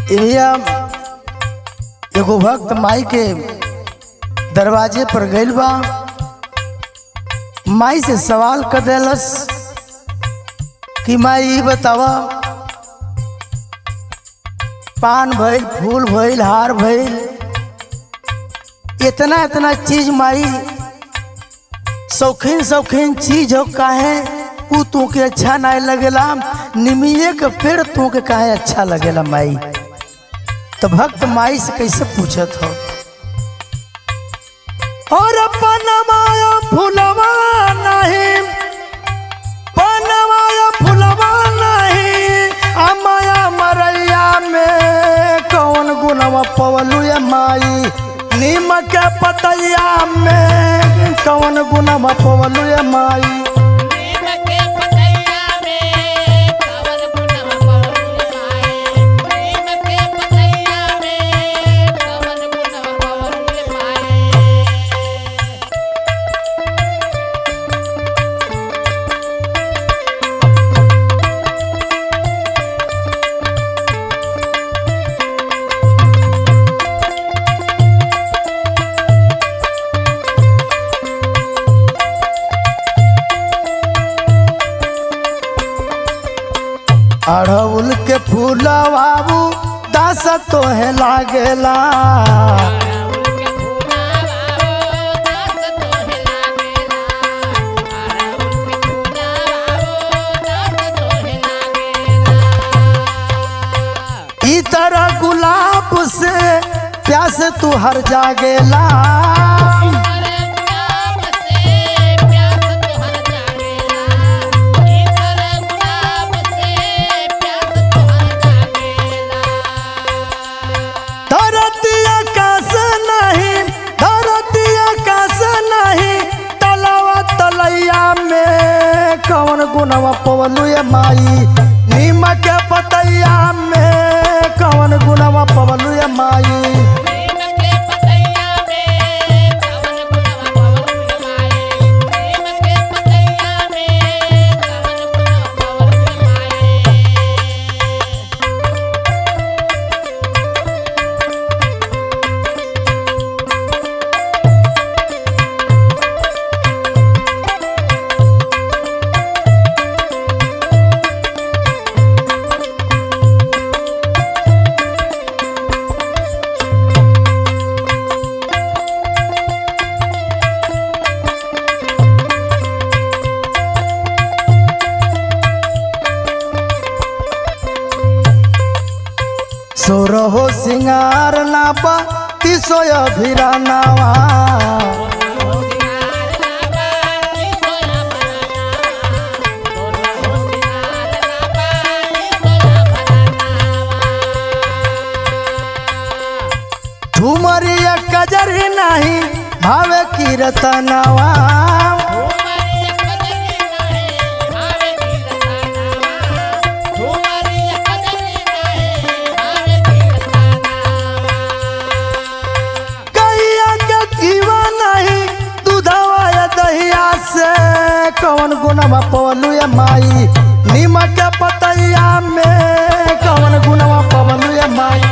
भैया एगो भक्त माई के दरवाजे पर गइल बा। माई से सवाल कर देलस कि माई ये बतावा, पान भइल, फूल भइल, हार भइल, इतना इतना चीज माई, शौकीन शौकीन चीज हो, काहे उ तुके अच्छा नहीं लगेला? निमिये के पेड़ तुके काहे अच्छा लगेला माई? तो भक्त माई से कैसे पूछत हो? और पनमाया फुलवा नहीं, पनमाया फुलवा नहीं, अमाया मरैया में कौन गुणवा पवलू ये माई? नीम के पतैया में कौन गुणवा पवलू ये माई? अड़हुल के फूला बाबू दास तोहे लागेला, ई तरह गुलाब से प्यास तू हर जागेला। कौन गुणवा पवलू ये माई? नीम के पतैया में कौन गुणवा पवलू ये माई? सोरहो सिंगार नापा तिसोय भिरानावा, ठुमरिया कजरी नहीं भावे की रतनावा, कौन गुणवा पवलू ये माई? नीम के पतैया में कौन गुणवा पवलू ये माई?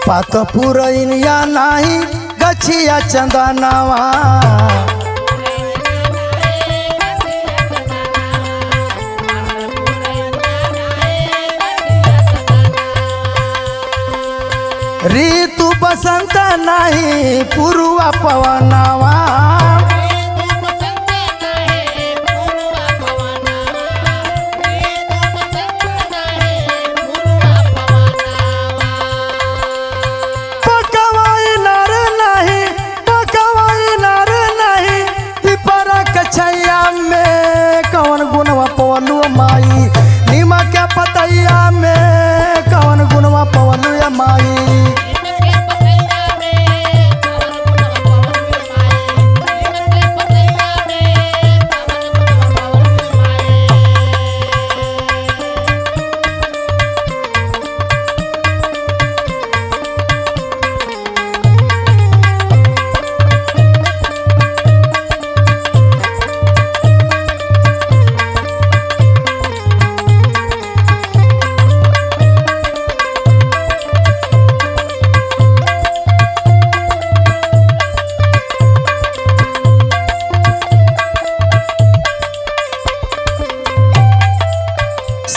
पात पुरैनिया नाही गछिया चंदनावा, ऋतु बसंत नाही पुरुआ पवनावा,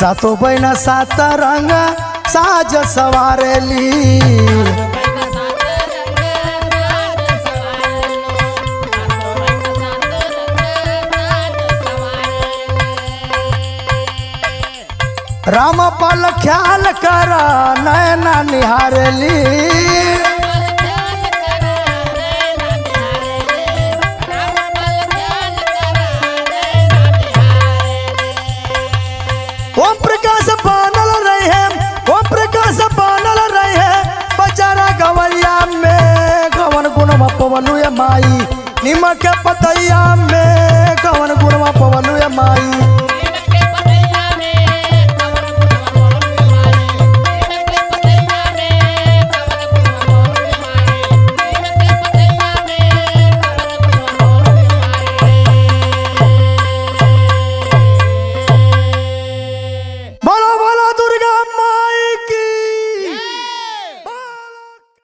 सातो बहना सात रंग साज सवारेली। राम पल ख्याल कर नैना निहारेली। ओम प्रकाश बनल रहे, ओम प्रकाश बनल रहे बचारा गवैया में कवन गुणवा पवलू माई। निमक के पतैया में कवन गुणवा पवलू माई।